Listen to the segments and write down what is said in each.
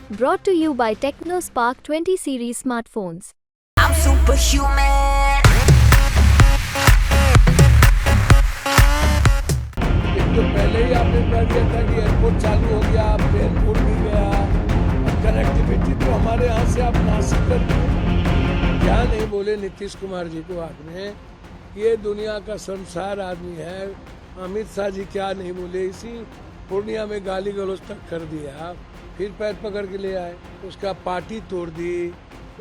Brought to you by TechnoSpark 20 series smartphones. I'm superhuman. एक तो पहले ही आपने कह दिया था कि एयरपोर्ट चालू हो गया, प्लेन उड़ भी गया, कनेक्टिविटी तो हमारे यहाँ से आप नासिक कर दिए। क्या नहीं बोले नीतीश कुमार जी को आपने, ये दुनिया का शर्मसार आदमी है। अमित शाह जी क्या नहीं बोले, इसी पूर्णिया में गाली गलौज तक कर दिया, फिर पैर पकड़ के ले आए, उसका पार्टी तोड़ दी,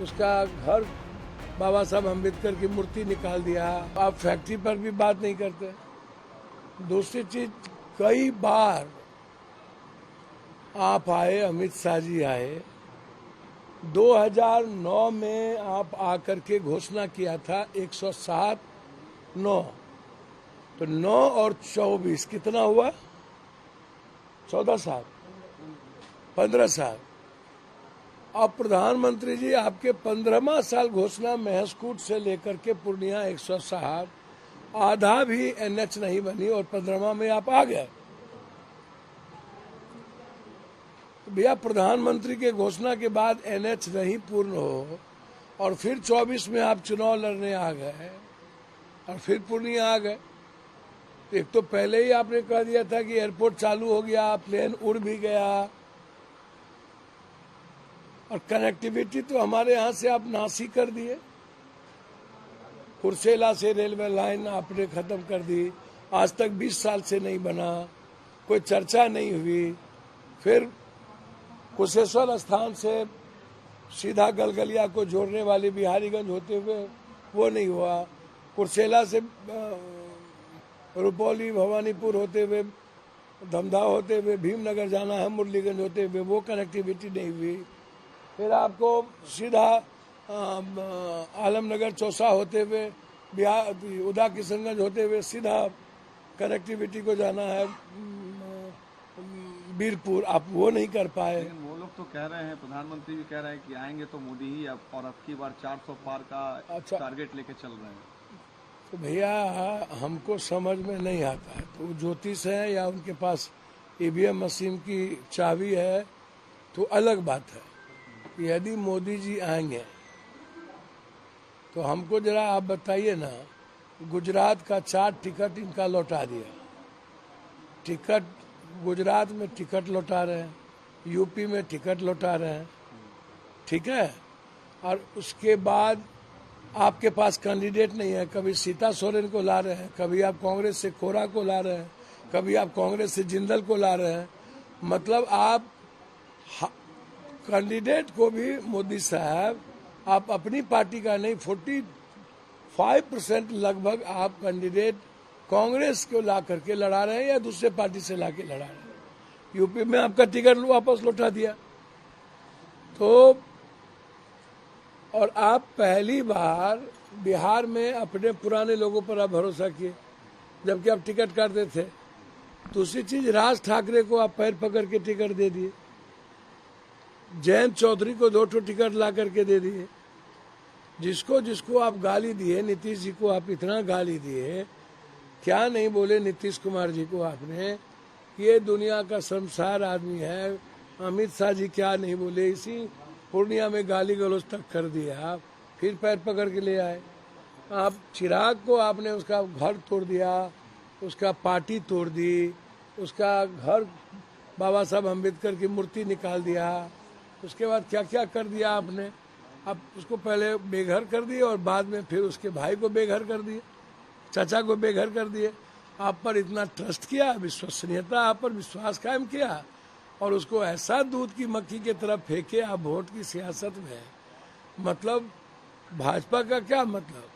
उसका घर बाबा साहब अम्बेडकर की मूर्ति निकाल दिया। आप फैक्ट्री पर भी बात नहीं करते। दूसरी चीज, कई बार आप आए, अमित शाह जी आए, 2009 में आप आकर के घोषणा किया था 107-9, तो 9 और 24 कितना हुआ? 14 साल, 15 साल। अब प्रधानमंत्री जी आपके 15वां साल घोषणा महसकूट से लेकर के पूर्णिया 160, आधा भी एनएच नहीं बनी और 15वां में आप आ गए। तो भैया, प्रधानमंत्री के घोषणा के बाद एनएच नहीं पूर्ण हो और फिर 24 में आप चुनाव लड़ने आ गए और फिर पूर्णिया आ गए। एक तो पहले ही आपने कह दिया था कि एयरपोर्ट चालू हो गया, प्लेन उड़ भी गया, और कनेक्टिविटी तो हमारे यहाँ से आप नासी कर दिए। कुर्सेला से रेलवे लाइन आपने खत्म कर दी, आज तक 20 साल से नहीं बना, कोई चर्चा नहीं हुई। फिर कुशेश्वर स्थान से सीधा गलगलिया को जोड़ने वाली बिहारीगंज होते हुए वो नहीं हुआ। कुर्सेला से रुपौली भवानीपुर होते हुए, धमधा होते हुए भीमनगर जाना है, मुरलीगंज होते हुए वो कनेक्टिविटी नहीं हुई। फिर आपको सीधा आलमनगर चौसा होते हुए बिहार उदा किशनगंज होते हुए सीधा कनेक्टिविटी को जाना है बीरपुर, आप वो नहीं कर पाए। वो लोग तो कह रहे हैं, प्रधानमंत्री भी कह रहे हैं कि आएंगे तो मोदी ही, और अब की बार 400 पार का टारगेट लेके चल रहे हैं। तो भैया, हमको समझ में नहीं आता है, तो ज्योतिष है या उनके पास ईवीएम मशीन की चाबी है तो अलग बात है। यदि मोदी जी आएंगे तो हमको जरा आप बताइए ना, गुजरात का 4 टिकट इनका लौटा दिया, टिकट गुजरात में टिकट लौटा रहे हैं, यूपी में टिकट लौटा रहे हैं, ठीक है। और उसके बाद आपके पास कैंडिडेट नहीं है, कभी सीता सोरेन को ला रहे हैं, कभी आप कांग्रेस से कोरा को ला रहे हैं, कभी आप कांग्रेस से जिंदल को ला रहे हैं। मतलब आप कैंडिडेट को भी मोदी साहब आप अपनी पार्टी का नहीं, 45% लगभग आप कैंडिडेट कांग्रेस को ला करके लड़ा रहे हैं या दूसरे पार्टी से ला के लड़ा रहे हैं। यूपी में आपका टिकट वापस लौटा दिया। तो और आप पहली बार बिहार में अपने पुराने लोगों पर आप भरोसा किए, जबकि आप टिकट काटते थे। दूसरी चीज, राज ठाकरे को आप पैर पकड़ के टिकट दे दिए, जयंत चौधरी को 2 टिकट ला करके दे दिए। जिसको जिसको आप गाली दिए, नीतीश जी को आप इतना गाली दिए, क्या नहीं बोले नीतीश कुमार जी को आपने, ये दुनिया का शर्मसार आदमी है। अमित शाह जी क्या नहीं बोले, इसी पूर्णिया में गाली गलौज तक कर दिया, फिर पैर पकड़ के ले आए। आप चिराग को आपने उसका घर तोड़ दिया, उसका पार्टी तोड़ दी, उसका घर बाबा साहब अम्बेडकर की मूर्ति निकाल दिया। उसके बाद क्या क्या कर दिया आपने। आप उसको पहले बेघर कर दिए और बाद में फिर उसके भाई को बेघर कर दिए, चाचा को बेघर कर दिए। आप पर इतना ट्रस्ट किया, विश्वसनीयता, आप पर विश्वास कायम किया, और उसको ऐसा दूध की मक्खी की तरफ फेंके आप वोट की सियासत में। मतलब भाजपा का क्या मतलब?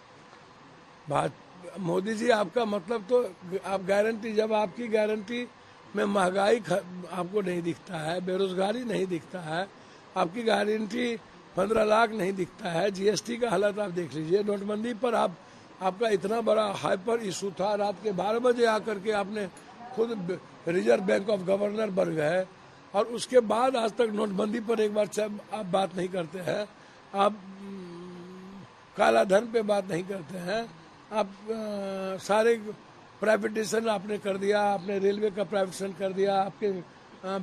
मोदी जी आपका मतलब तो आप गारंटी, जब आपकी गारंटी में महंगाई आपको नहीं दिखता है, बेरोजगारी नहीं दिखता है, आपकी गारंटी 15 लाख नहीं दिखता है, जीएसटी का हालत आप देख लीजिए, नोटबंदी पर आपका इतना बड़ा हाइपर इशू था, रात के 12 बजे आकर के आपने खुद रिजर्व बैंक ऑफ गवर्नर बन गए, और उसके बाद आज तक नोटबंदी पर एक बार आप बात नहीं करते हैं, आप काला धन पे बात नहीं करते हैं, आप सारे प्राइवेटाइजेशन आपने कर दिया, आपने रेलवे का प्राइवेटाइजेशन कर दिया, आपके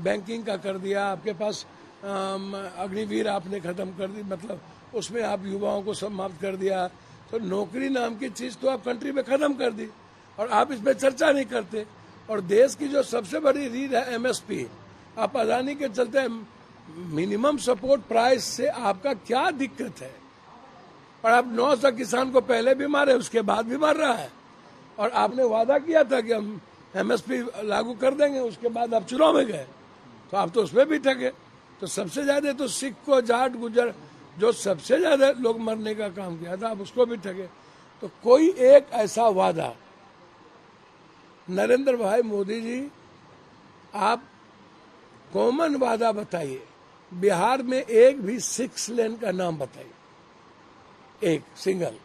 बैंकिंग का कर दिया, आपके पास अग्निवीर आपने खत्म कर दी, मतलब उसमें आप युवाओं को समाप्त कर दिया। तो नौकरी नाम की चीज तो आप कंट्री में खत्म कर दी और आप इसमें चर्चा नहीं करते। और देश की जो सबसे बड़ी रीढ़ है एमएसपी, आप अदानी के चलते मिनिमम सपोर्ट प्राइस से आपका क्या दिक्कत है? और आप 900 किसान को पहले भी मारे, उसके बाद भी मार रहा है। और आपने वादा किया था कि हम एमएसपी लागू कर देंगे, उसके बाद आप चुनाव में गए तो आप तो उसमें भी ठगे। तो सबसे ज्यादा तो सिख को, जाट, गुजर, जो सबसे ज्यादा लोग मरने का काम किया था, आप उसको भी ठगे। तो कोई एक ऐसा वादा, नरेंद्र भाई मोदी जी, आप कॉमन वादा बताइए। बिहार में एक भी 6 लेन का नाम बताइए, एक सिंगल,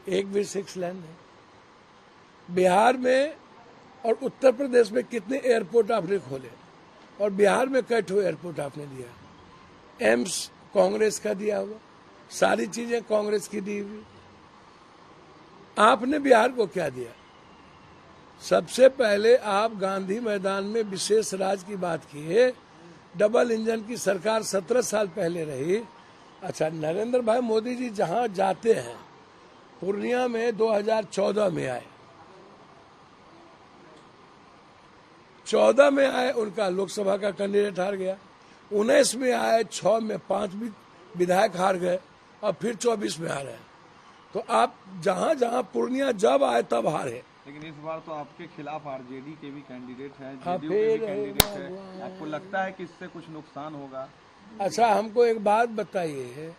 एक भी 6 लेन है बिहार में। और उत्तर प्रदेश में कितने एयरपोर्ट आपने खोले और बिहार में कई ठो एयरपोर्ट आपने दिया? एम्स कांग्रेस का दिया हुआ, सारी चीजें कांग्रेस की दी हुई। आपने बिहार को क्या दिया? सबसे पहले आप गांधी मैदान में विशेष राज की बात की है। डबल इंजन की सरकार 17 साल पहले रही। अच्छा, नरेंद्र भाई मोदी जी जहां जाते हैं, पूर्णिया में 2014 में आए, 14 में आए, उनका लोकसभा का कैंडिडेट हार गया। 19 में आए, 6 में 5 विधायक हार गए और फिर 24 में हारे। तो आप जहां जहां पूर्णिया जब आए तब हारे। लेकिन इस बार तो आपके खिलाफ आरजेडी के भी कैंडिडेट हैं, जेडीयू के भी कैंडिडेट हैं। आपको लगता है कि इससे कुछ नुकसान होगा? अच्छा, हमको एक बात बताइए,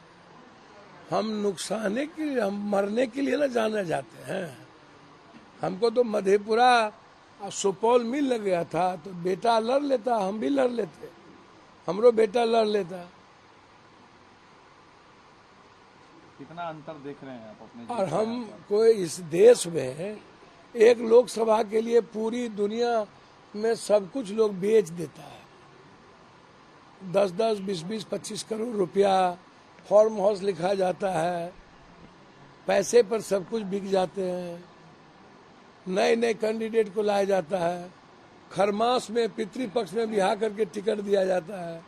हम नुकसाने के लिए, हम मरने के लिए ना जाने जाते हैं। हमको तो मधेपुरा सुपौल मिल लग गया था तो बेटा लड़ लेता, हम भी लड़ लेते, हमरो बेटा लड़ लेता। कितना अंतर देख रहे हैं आप अपने? और हम कोई इस देश में एक लोकसभा के लिए पूरी दुनिया में सब कुछ लोग बेच देता है। 10-10, 20-20, 25 करोड़ रुपया फार्म हाउस लिखा जाता है, पैसे पर सब कुछ बिक जाते हैं। नए नए कैंडिडेट को लाया जाता है, खरमास में पितृपक्ष में ब्याह करके टिकट दिया जाता है।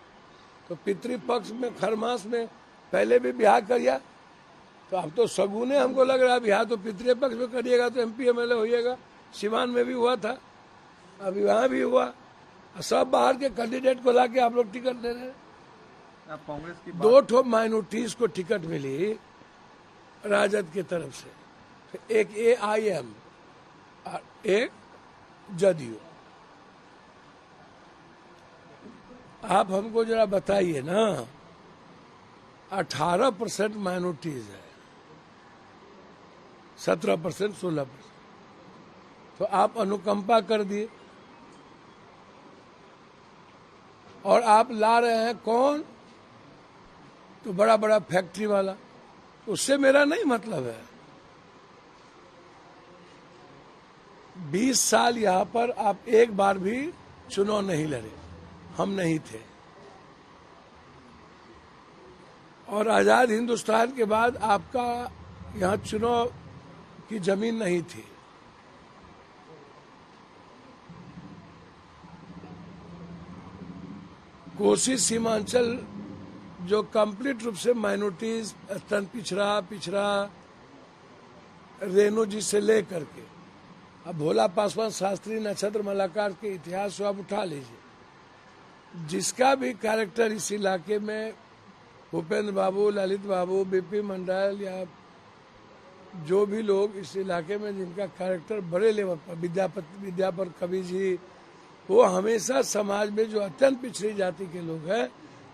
तो पितृपक्ष में, खरमास में पहले भी ब्याह करिए, तो अब तो सगुने हमको लग रहा है ब्याह तो पितृपक्ष में करिएगा तो MP MLA होइएगा। सिवान में भी हुआ था, अभी वहां भी हुआ। सब बाहर के कैंडिडेट को लाके आप लोग टिकट दे रहे हैं। आप कांग्रेस की 2 ठो माइनॉरिटीज को टिकट मिली राजद की तरफ से, तो एक AIM और एक जदयू। आप हमको जरा बताइए ना, 18% माइनॉरिटीज है, 17%, 16%, तो आप अनुकंपा कर दिए। और आप ला रहे हैं कौन? तो बड़ा बड़ा फैक्ट्री वाला। उससे मेरा नहीं मतलब है। 20 साल यहाँ पर आप एक बार भी चुनाव नहीं लड़े, हम नहीं थे। और आजाद हिंदुस्तान के बाद आपका यहाँ चुनाव की जमीन नहीं थी। कोसी सीमांचल जो कंप्लीट रूप से माइनॉरिटीज, अत्यंत पिछड़ा रेणु जी से लेकर के अब भोला पासवान, शास्त्री, नक्षत्र, मलाकार के इतिहास को आप उठा लीजिए। जिसका भी कैरेक्टर इस इलाके में, भूपेंद्र बाबू, ललित बाबू, BP मंडल या जो भी लोग इस इलाके में जिनका कैरेक्टर बड़े लेवल पर, विद्यापत कवि जी, वो हमेशा समाज में जो अत्यंत पिछड़ी जाति के लोग हैं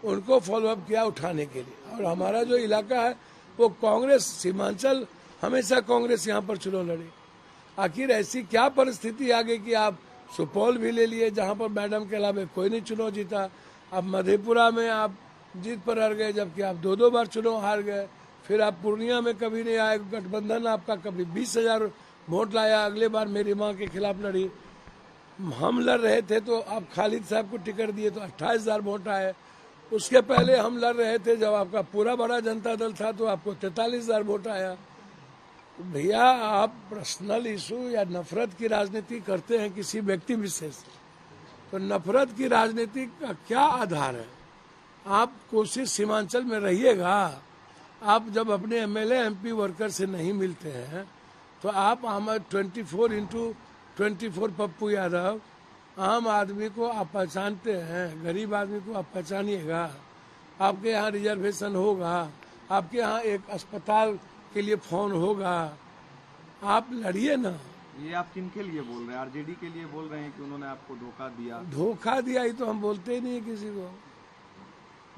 उनको फॉलोअप किया उठाने के लिए। और हमारा जो इलाका है वो कांग्रेस, सीमांचल, हमेशा कांग्रेस यहाँ पर चुनाव लड़ी। आखिर ऐसी क्या परिस्थिति आ गई कि आप सुपौल भी ले लिए जहाँ पर मैडम के अलावा कोई नहीं चुनाव जीता। अब मधेपुरा में आप जीत पर हार गए, जबकि आप 2-2 बार चुनाव हार गए। फिर आप पूर्णिया में कभी नहीं आए, गठबंधन आपका कभी 20,000 वोट लाया, अगले बार मेरी माँ के खिलाफ लड़ी। हम लड़ रहे थे तो आप खालिद साहब को टिकट दिए तो 28,000 वोट आए। उसके पहले हम लड़ रहे थे जब आपका पूरा बड़ा जनता दल था तो आपको 43,000 वोट आया। तो भैया, आप पर्सनल इशू या नफरत की राजनीति करते हैं किसी व्यक्ति विशेष, तो नफरत की राजनीति का क्या आधार है? आप कोशिश सीमांचल में रहिएगा। आप जब अपने एमएलए एमपी वर्कर से नहीं मिलते हैं तो आप हमारे 24x24 पप्पू यादव आम आदमी को आप पहचानते हैं, गरीब आदमी को आप पहचानिएगा। आपके यहाँ रिजर्वेशन होगा, आपके यहाँ एक अस्पताल के लिए फोन होगा, आप लड़िए ना। ये आप किन के लिए बोल रहे हैं? आरजेडी के लिए बोल रहे हैं कि उन्होंने आपको धोखा दिया? धोखा दिया ही तो हम बोलते ही नहीं है किसी को।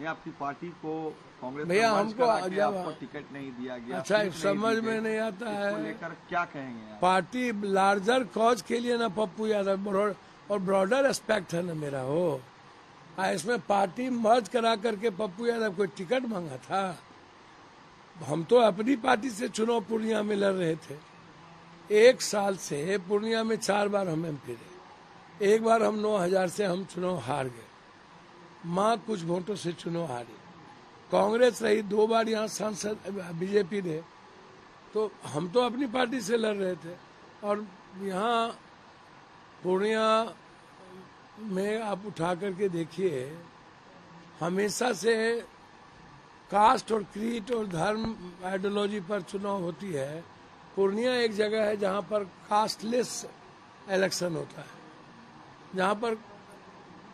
ये आपकी पार्टी को कांग्रेस भैया में हमको मर्ज करा के आपको टिकट नहीं दिया गया, अच्छा सीट नहीं समझ दी में गई। नहीं आता इसको है। लेकर क्या कहेंगे आप? पार्टी लार्जर कॉज के लिए ना पप्पू यादव और ब्रॉडर एस्पेक्ट है ना मेरा हो। इसमें पार्टी मर्ज करा करके पप्पू यादव कोई टिकट मांगा था? हम तो अपनी पार्टी से चुनाव पूर्णिया में लड़ रहे थे। 1 साल से पूर्णिया में 4 बार हम एमपी रहे। एक बार हम 9000 से हम चुनाव हार गए, माँ कुछ वोटों से चुनाव हारी। कांग्रेस रही 2 बार यहाँ सांसद, बीजेपी रहे। तो हम तो अपनी पार्टी से लड़ रहे थे। और यहाँ पूर्णिया में आप उठा करके देखिए, हमेशा से कास्ट और क्रीड और धर्म आइडियोलॉजी पर चुनाव होती है। पूर्णिया एक जगह है जहाँ पर कास्टलेस इलेक्शन होता है, जहाँ पर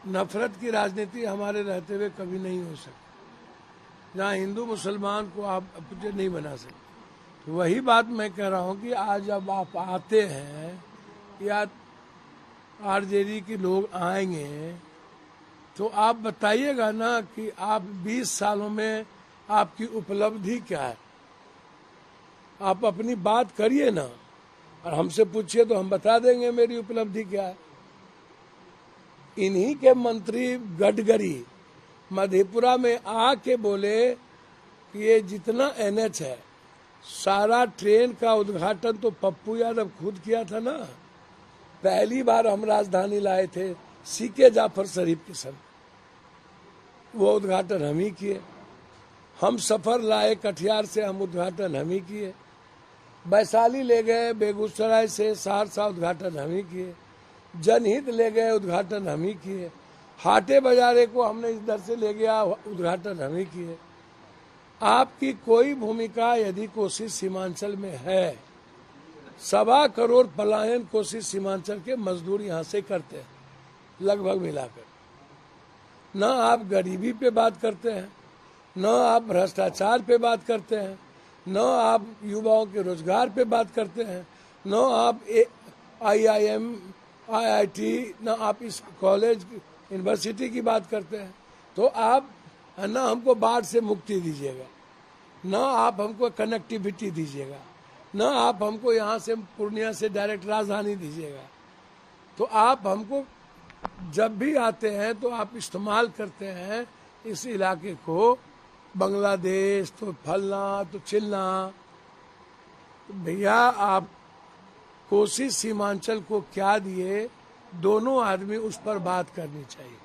नफरत की राजनीति हमारे रहते हुए कभी नहीं हो सकती, जहाँ हिंदू मुसलमान को आप अपने नहीं बना सकते। तो वही बात मैं कह रहा हूँ कि आज जब आप आते हैं या आरजेडी के लोग आएंगे तो आप बताइएगा ना कि आप 20 सालों में आपकी उपलब्धि क्या है। आप अपनी बात करिए ना, और हमसे पूछिए तो हम बता देंगे मेरी उपलब्धि क्या है। इन्हीं के मंत्री गडकरी मधेपुरा में आके बोले कि ये जितना एनएच है सारा ट्रेन का उद्घाटन तो पप्पू यादव खुद किया था ना। पहली बार हम राजधानी लाए थे सीके जाफर शरीफ के समय, वो उद्घाटन हम ही किए। हम सफर लाए कटिहार से, हम उद्घाटन हम ही किए। वैशाली ले गए बेगूसराय से, सहरसा उद्घाटन हम ही किए। जनहित ले गए, उद्घाटन हम ही किए। हाटे बाजारे को हमने इधर से ले गया, उद्घाटन हम ही किए। आपकी कोई भूमिका यदि कोशिश सीमांचल में है, 1.25 करोड़ पलायन कोशिश सीमांचल के मजदूर यहाँ से करते हैं लगभग मिलाकर। न आप गरीबी पे बात करते हैं, न आप भ्रष्टाचार पे बात करते हैं, न आप युवाओं के रोजगार पे बात करते हैं, न आप IIM IIT, न आप इस कॉलेज यूनिवर्सिटी की बात करते हैं। तो आप न हमको बाढ़ से मुक्ति दीजिएगा, न आप हमको कनेक्टिविटी दीजिएगा, न आप हमको यहाँ से पूर्णिया से डायरेक्ट राजधानी दीजिएगा। तो आप हमको जब भी आते हैं तो आप इस्तेमाल करते हैं इस इलाके को, बांग्लादेश तो फलना तो चिलना। तो भैया आप कोशिश सीमांचल को क्या दिए, दोनों आदमी उस पर बात करनी चाहिए।